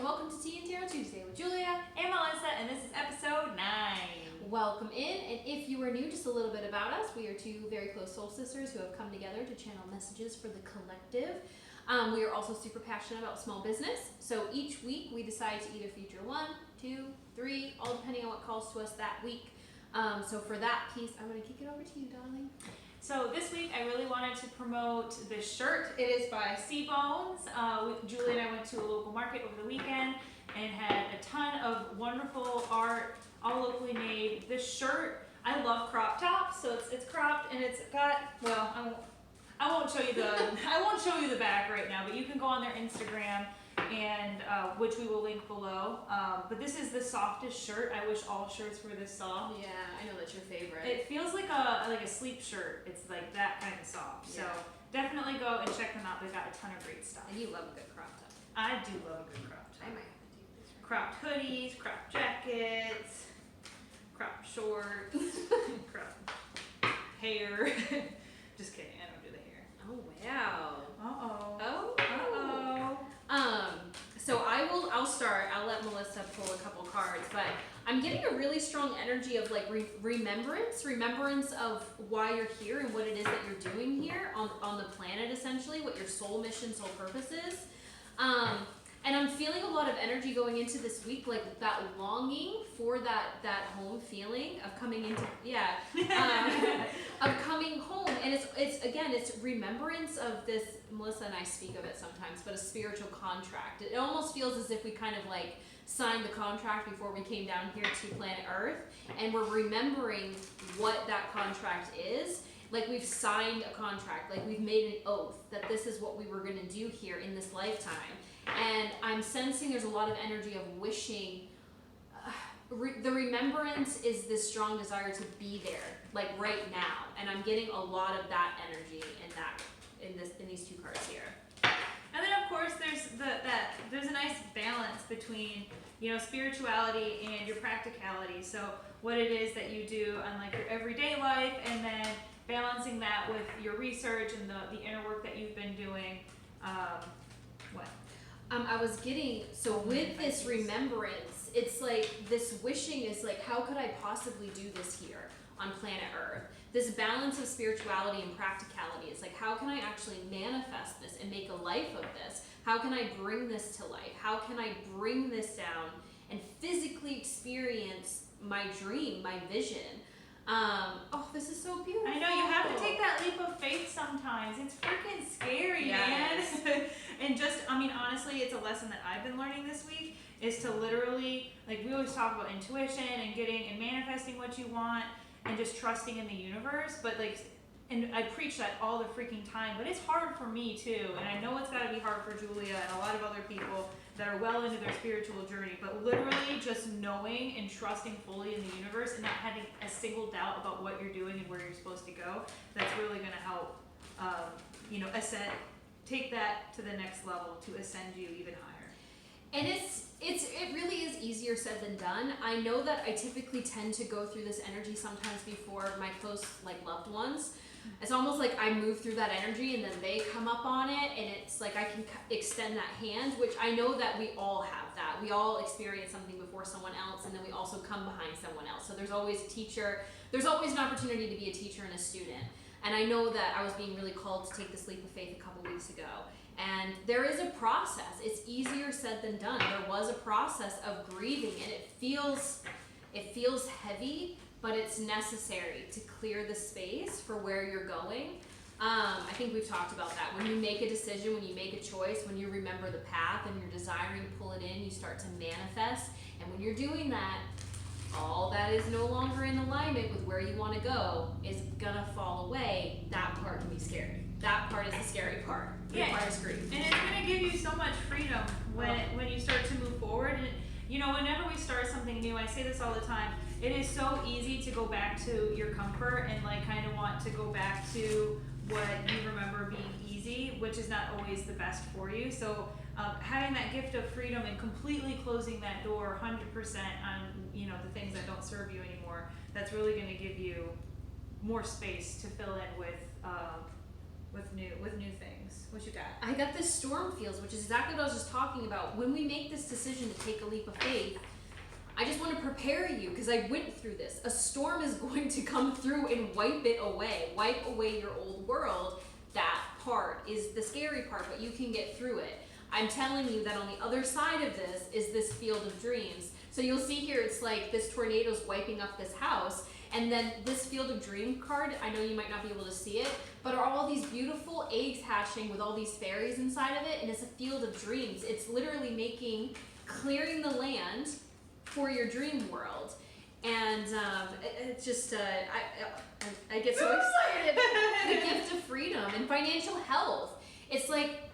welcome to Tea and Tarot Tuesday with Julia and Melissa, and this is episode 9. Welcome in, and if you are new, just a little bit about us. We are two very close soul sisters who have come together to channel messages for the collective. We are also super passionate about small business, so each week we decide to either feature 1, 2, 3, all depending on what calls to us that week. So for that piece, I'm going to kick it over to you, darling. So this week I really wanted to promote this shirt. It is by C-Bones. Julie and I went to a local market over the weekend and had a ton of wonderful art, all locally made. This shirt, I love crop tops, so it's cropped and it's got, well, I won't show you the back right now, but you can go on their Instagram, and which we will link below. But this is the softest shirt. I wish all shirts were this soft. Yeah, I know that's your favorite. It feels like a sleep shirt. It's like that kind of soft. Yeah. So definitely go and check them out. They've got a ton of great stuff. And you love a good crop top. I do love a good crop top. I might have to do this. Cropped hoodies, cropped jackets, cropped shorts, cropped hair. Just kidding, I don't do the hair. Oh wow. Uh-oh. Oh. So I'll start. I'll let Melissa pull a couple cards, but I'm getting a really strong energy of like remembrance of why you're here and what it is that you're doing here on the planet, essentially, what your soul mission, soul purpose is. And I'm feeling a lot of energy going into this week, like that longing for that home feeling of coming into, of coming home. And it's remembrance of this, Melissa and I speak of it sometimes, but a spiritual contract. It almost feels as if we kind of like signed the contract before we came down here to planet Earth, and we're remembering what that contract is. Like we've signed a contract, like we've made an oath that this is what we were gonna do here in this lifetime. And I'm sensing there's a lot of energy of wishing. The remembrance is this strong desire to be there, like right now. And I'm getting a lot of that energy in these two cards here. And then of course there's a nice balance between, spirituality and your practicality. So what it is that you do on like your everyday life, and then balancing that with your research and the inner work that you've been doing. I was getting, so with this remembrance, it's like this wishing is like, how could I possibly do this here on planet Earth? This balance of spirituality and practicality is like, how can I actually manifest this and make a life of this? How can I bring this to life? How can I bring this down and physically experience my dream, my vision? This is so beautiful. I know, you have to take that leap of faith sometimes. It's freaking scary, man. And honestly, it's a lesson that I've been learning this week, is to literally, like we always talk about intuition and getting and manifesting what you want and just trusting in the universe, but and I preach that all the freaking time, but it's hard for me too, and I know it's gotta be hard for Julia and a lot of other people that are well into their spiritual journey, but literally just knowing and trusting fully in the universe and not having a single doubt about what you're doing and where you're supposed to go, that's really gonna help, ascend, take that to the next level to ascend you even higher. And it really is easier said than done. I know that I typically tend to go through this energy sometimes before my close loved ones. It's almost like I move through that energy and then they come up on it, and it's like I can extend that hand, which I know that we all have that. We all experience something before someone else, and then we also come behind someone else. So there's always a teacher, there's always an opportunity to be a teacher and a student. And I know that I was being really called to take this leap of faith a couple weeks ago. And there is a process. It's easier said than done. There was a process of grieving, and it feels heavy, but it's necessary to clear the space for where you're going. I think we've talked about that. When you make a decision, when you make a choice, when you remember the path and you're desiring to pull it in, you start to manifest. And when you're doing that, all that is no longer in alignment with where you want to go is gonna fall away. That part can be scary. That part is the scary part. It requires grief. And it's gonna give you so much freedom when you start to move forward. And whenever we start something new, I say this all the time, it is so easy to go back to your comfort and kind of want to go back to what you remember being easy, which is not always the best for you. So having that gift of freedom and completely closing that door 100% on the things that don't serve you anymore, that's really going to give you more space to fill in with with new things. What you got? I got this storm feels, which is exactly what I was just talking about. When we make this decision to take a leap of faith, I just want to prepare you because I went through this. A storm is going to come through and wipe it away. Wipe away your old world. That part is the scary part, but you can get through it. I'm telling you that on the other side of this is this field of dreams. So you'll see here, it's like this tornado's wiping up this house. And then this field of dream card, I know you might not be able to see it, but are all these beautiful eggs hatching with all these fairies inside of it. And it's a field of dreams. It's literally clearing the land for your dream world. And it's just, I get so excited. The gift of freedom and financial health. It's like,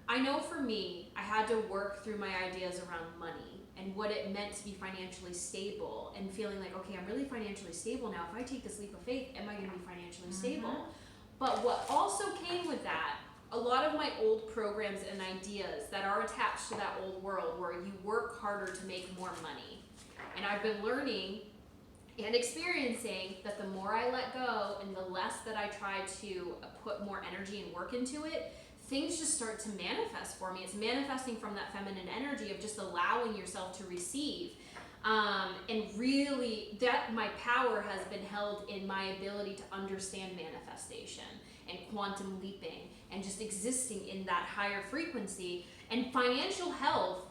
I know for me, I had to work through my ideas around money and what it meant to be financially stable and feeling like, okay, I'm really financially stable now. If I take this leap of faith, am I going to be financially stable? But what also came with that, a lot of my old programs and ideas that are attached to that old world where you work harder to make more money. And I've been learning and experiencing that the more I let go and the less that I try to put more energy and work into it, things just start to manifest for me. It's manifesting from that feminine energy of just allowing yourself to receive. And really, that my power has been held in my ability to understand manifestation and quantum leaping and just existing in that higher frequency. And financial health,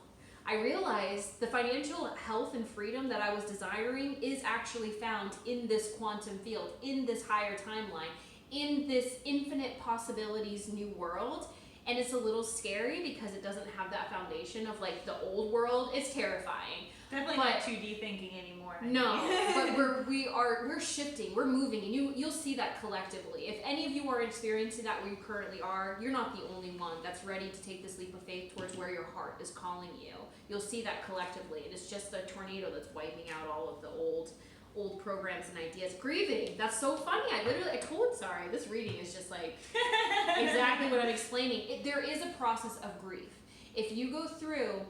I realized the financial health and freedom that I was desiring is actually found in this quantum field, in this higher timeline, in this infinite possibilities new world. And it's a little scary because it doesn't have that foundation of like the old world. It's terrifying. Definitely not 2D thinking anymore. No, but we're shifting, we're moving, and you'll see that collectively. If any of you are experiencing that where you currently are, you're not the only one that's ready to take this leap of faith towards where your heart is calling you. You'll see that collectively. It is just a tornado that's wiping out all of the old programs and ideas. Grieving, that's so funny. Sorry, this reading is just like exactly what I'm explaining. There is a process of grief. If you go through,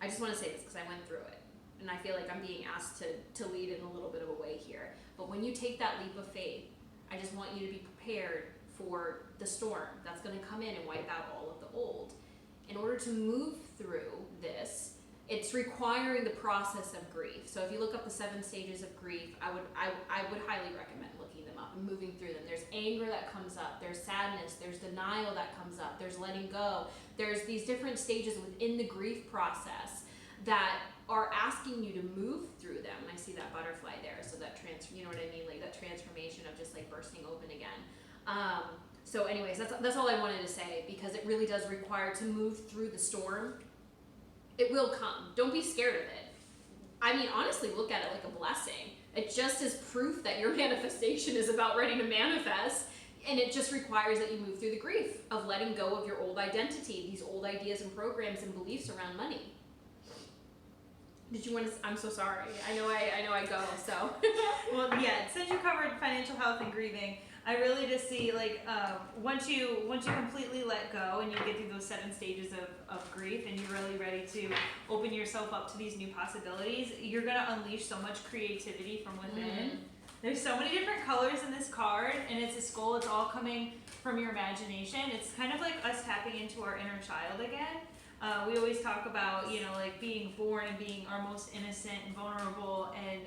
I just want to say this because I went through it, and I feel like I'm being asked to lead in a little bit of a way here. But when you take that leap of faith, I just want you to be prepared for the storm that's going to come in and wipe out all of the old. In order to move through this, it's requiring the process of grief. So if you look up the 7 stages of grief, I would highly recommend looking them up and moving through them. There's anger that comes up, there's sadness, there's denial that comes up, there's letting go. There's these different stages within the grief process that are asking you to move through them. And I see that butterfly there, so that you know what I mean, like that transformation of just like bursting open again. So anyways, that's all I wanted to say, because it really does require to move through the storm. It will come. Don't be scared of it. I mean, honestly, look at it like a blessing. It just is proof that your manifestation is about ready to manifest, and it just requires that you move through the grief of letting go of your old identity, these old ideas and programs and beliefs around money. Did you want to? I'm so sorry. I know I go. So. Well, yeah. Since you covered financial health and grieving, I really just see like once you completely let go and you get through those 7 stages of grief and you're really ready to open yourself up to these new possibilities, you're gonna unleash so much creativity from within. There's so many different colors in this card, and it's a skull. It's all coming from your imagination. It's kind of like us tapping into our inner child again. We always talk about, like being born and being our most innocent and vulnerable, and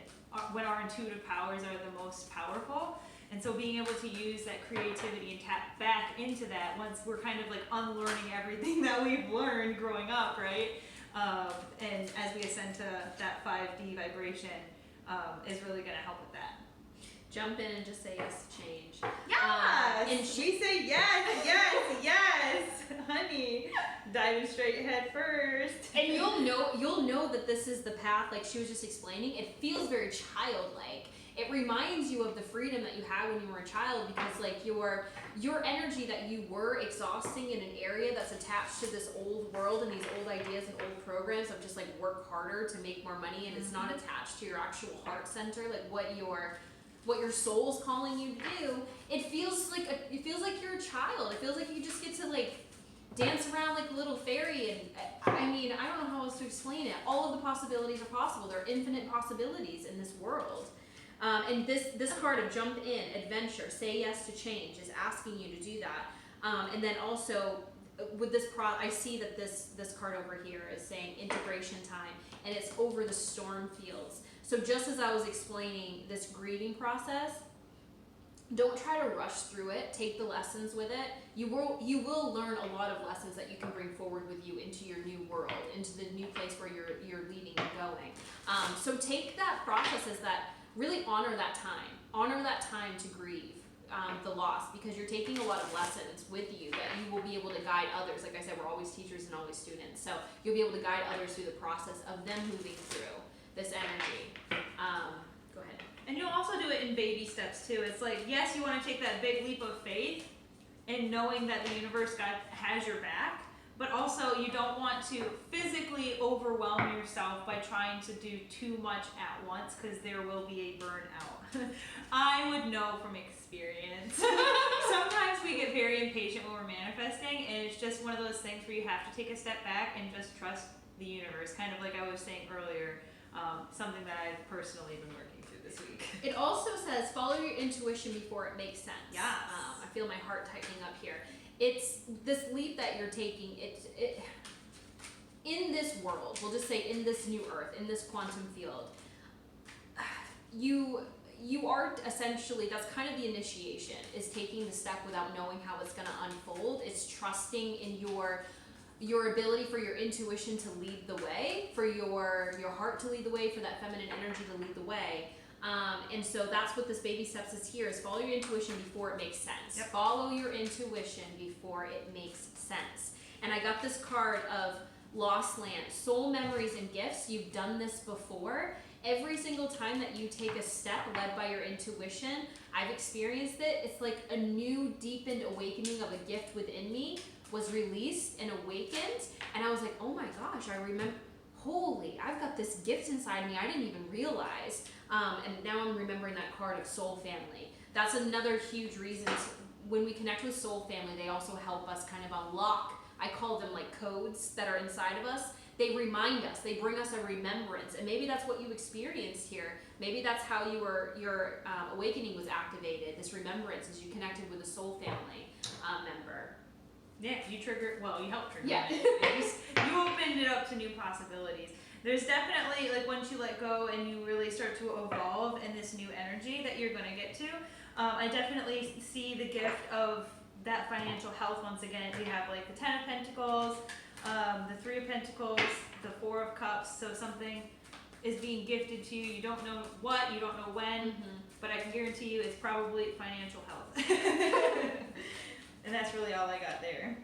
when our intuitive powers are the most powerful. And so being able to use that creativity and tap back into that once we're kind of like unlearning everything that we've learned growing up, right? And as we ascend to that 5D vibration, is really going to help with that. Jump in and just say yes to change. Yes! And we say yes, honey. Diving straight head first. And you'll know that this is the path, like she was just explaining. It feels very childlike. It reminds you of the freedom that you had when you were a child, because like your energy that you were exhausting in an area that's attached to this old world and these old ideas and old programs of just like work harder to make more money, and it's not attached to your actual heart center, like what your soul's calling you to do. It feels like you're a child. It feels like you just get to like dance around like a little fairy, and I mean, I don't know how else to explain it. All of the possibilities are possible. There are infinite possibilities in this world. And this card of jump in, adventure, say yes to change is asking you to do that. And then also with this I see that this card over here is saying integration time, and it's over the storm fields. So just as I was explaining this grieving process, don't try to rush through it. Take the lessons with it. You will learn a lot of lessons that you can bring forward with you into your new world, into the new place where you're leaving and going. So take that process as that. Really honor that time. Honor that time to grieve the loss, because you're taking a lot of lessons with you that you will be able to guide others. Like I said, we're always teachers and always students, so you'll be able to guide others through the process of them moving through this energy. Go ahead. And you'll also do it in baby steps too. It's like, yes, you want to take that big leap of faith and knowing that the universe has your back, but also you don't want to physically overwhelm yourself by trying to do too much at once, because there will be a burnout. I would know from experience. Sometimes we get very impatient when we're manifesting, and it's just one of those things where you have to take a step back and just trust the universe, kind of like I was saying earlier, something that I've personally been working through this week. It also says follow your intuition before it makes sense. Yes. I feel my heart tightening up here. It's this leap that you're taking. It in this world, we'll just say in this new earth, in this quantum field, you are essentially, that's kind of the initiation, is taking the step without knowing how it's going to unfold. It's trusting in your ability for your intuition to lead the way, for your heart to lead the way, for that feminine energy to lead the way. And so that's what this baby steps is here, is follow your intuition before it makes sense. Yep. Follow your intuition before it makes sense. And I got this card of Lost Land, soul memories and gifts. You've done this before. Every single time that you take a step led by your intuition, I've experienced it. It's like a new deepened awakening of a gift within me was released and awakened. And I was like, oh my gosh, I remember, holy, I've got this gift inside me I didn't even realize. And now I'm remembering that card of soul family. That's another huge reason when we connect with soul family, they also help us kind of unlock, I call them like codes that are inside of us. They remind us, they bring us a remembrance, and maybe that's what you experienced here. Maybe that's how your awakening was activated, this remembrance as you connected with a soul family member. Yeah, you helped trigger Yeah. it. You opened it up to new possibilities. There's definitely, like, once you let go and you really start to evolve in this new energy that you're going to get to, I definitely see the gift of that financial health once again. You have, like, the 10 of Pentacles, the 3 of Pentacles, the 4 of Cups, so something is being gifted to you. You don't know what, you don't know when, but I can guarantee you it's probably financial health. And that's really all I got there.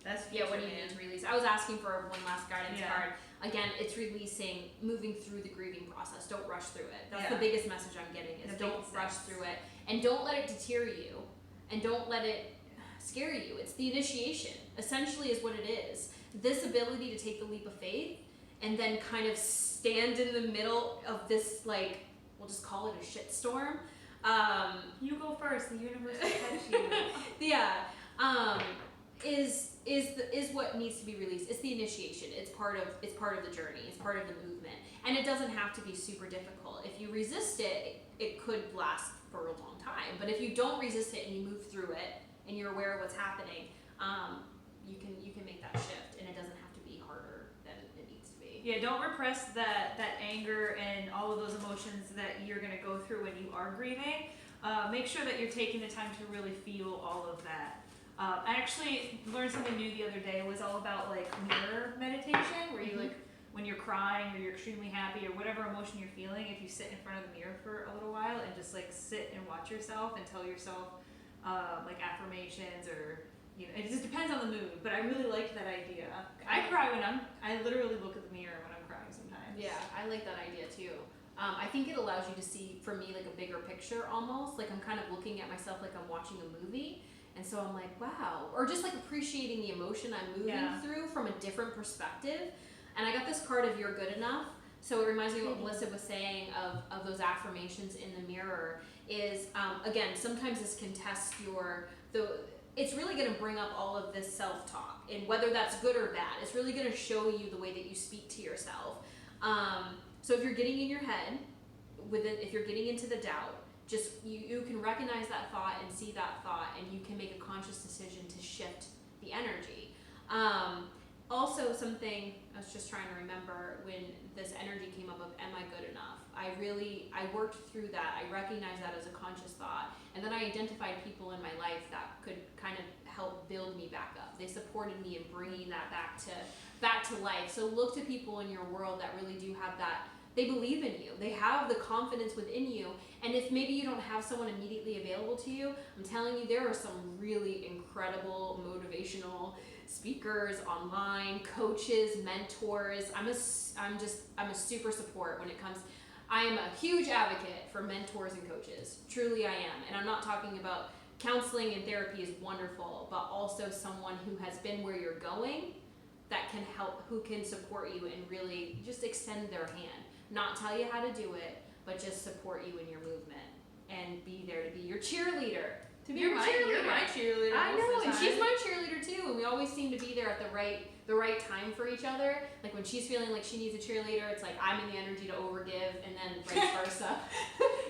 That's future, what do you man. need to release? I was asking for one last guidance Yeah. card. Again, it's releasing, moving through the grieving process. Don't rush through it. That's Yeah. the biggest message I'm getting, is That don't makes rush sense. through it. And don't let it deter you. And don't let it scare you. It's the initiation, essentially, is what it is. This ability to take the leap of faith and then kind of stand in the middle of this, like, we'll just call it a shitstorm. You go first. The universe will catch you. Yeah, is what needs to be released. It's the initiation. It's part of the journey. It's part of the movement, and it doesn't have to be super difficult. If you resist it, it could last for a long time. But if you don't resist it and you move through it and you're aware of what's happening, you can make that shift, and it doesn't have to be harder than it needs to be. Yeah, don't repress that anger and all of those emotions that you're going to go through when you are grieving. Make sure that you're taking the time to really feel all of that. I actually learned something new the other day. It was all about, like, mirror meditation, where you, like, when you're crying or you're extremely happy or whatever emotion you're feeling, if you sit in front of the mirror for a little while and just, like, sit and watch yourself and tell yourself like affirmations, or, you know, it just depends on the mood. But I really liked that idea. I cry I literally look at the mirror when I'm crying sometimes. Yeah, I like that idea too. I think it allows you to see, for me, like a bigger picture almost. Like I'm kind of looking at myself like I'm watching a movie. And so I'm like, wow. Or just like appreciating the emotion I'm moving through from a different perspective. And I got this card of You're Good Enough. So it reminds me of what Melissa was saying of those affirmations in the mirror is, again, sometimes this can test it's really going to bring up all of this self-talk. And whether that's good or bad, it's really going to show you the way that you speak to yourself. So if you're getting in your head, if you're getting into the doubt, just you can recognize that thought and see that thought, and you can make a conscious decision to shift the energy. Also, something I was just trying to remember when this energy came up of, am I good enough? I worked through that. I recognized that as a conscious thought. And then I identified people in my life that could kind of help build me back up. They supported me in bringing that back to life. So look to people in your world that really do have that. They believe in you. They have the confidence within you. And if maybe you don't have someone immediately available to you, I'm telling you, there are some really incredible motivational speakers online, coaches, mentors. I'm a super support when it comes. I am a huge advocate for mentors and coaches. Truly I am. And I'm not talking about counseling and therapy is wonderful, but also someone who has been where you're going that can help, who can support you and really just extend their hand. Not tell you how to do it, but just support you in your movement and be there to be your cheerleader. You're my cheerleader. I know, and she's my cheerleader too, and we always seem to be there at the right time for each other. Like when she's feeling like she needs a cheerleader, it's like I'm in the energy to overgive, and then vice versa.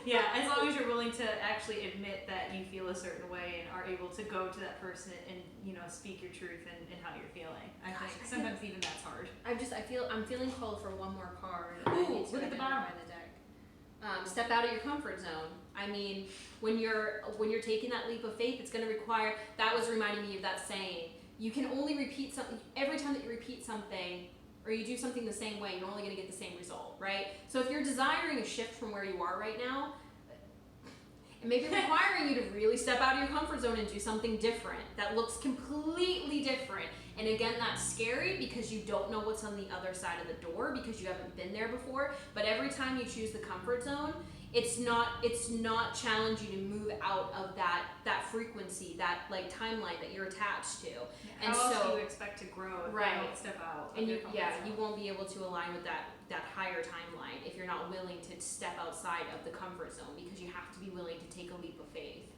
Yeah, as long as you're willing to actually admit that you feel a certain way and are able to go to that person and speak your truth and how you're feeling. I think sometimes even that's hard. I'm feeling called for one more card. Ooh, look at the bottom of the deck. Step out of your comfort zone. I mean, when you're taking that leap of faith, it's going to require. That was reminding me of that saying. You can only repeat something every time that you repeat something, or you do something the same way. You're only going to get the same result, right? So if you're desiring a shift from where you are right now, it may be requiring you to really step out of your comfort zone and do something different that looks completely different. And again, that's scary because you don't know what's on the other side of the door because you haven't been there before. But every time you choose the comfort zone, it's not challenging to move out of that frequency, that like timeline that you're attached to. Yeah, and how so else do you expect to grow if you don't step out? And you won't be able to align with that higher timeline if you're not willing to step outside of the comfort zone, because you have to be willing to take a leap of faith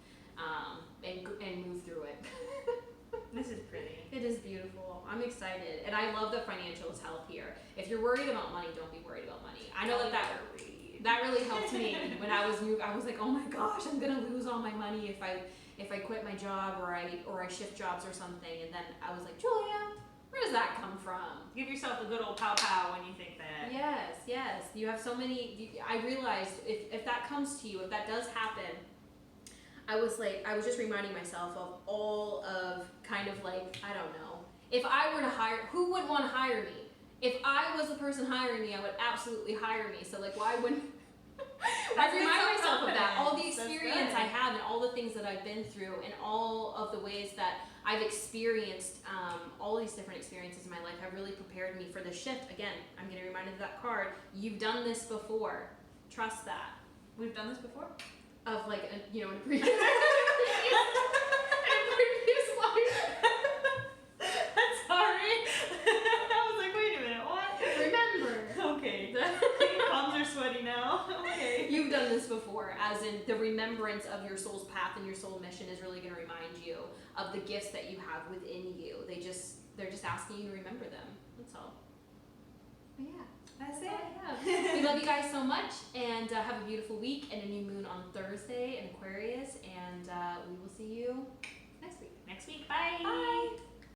and move through it. This is pretty. It is beautiful. I'm excited, and I love the financial health here. If you're worried about money, don't be worried about money. I know that really helped me when I was new. I was like, oh my gosh, I'm gonna lose all my money if I quit my job or I shift jobs or something. And then I was like, Julia, where does that come from? Give yourself a good old pow pow when you think that. Yes. You have so many. I realized if that comes to you, if that does happen, I was just reminding myself of all of kind of like, I don't know, if I were to hire, who would want to hire me? If I was the person hiring me, I would absolutely hire me. So like, why wouldn't I remind myself of that? All the experience I have and all the things that I've been through and all of the ways that I've experienced, all these different experiences in my life have really prepared me for the shift. Again, I'm getting reminded of that card. You've done this before. Trust that. We've done this before? Of like, in a previous life. Sorry. I was like, wait a minute, what? Remember. Okay. Palms are sweaty now. Okay. You've done this before, as in the remembrance of your soul's path and your soul mission is really going to remind you of the gifts that you have within you. They're just asking you to remember them. That's all. But yeah. That's it. Yeah. We love you guys so much, and have a beautiful week and a new moon on Thursday in Aquarius, and we will see you next week. Bye. Bye.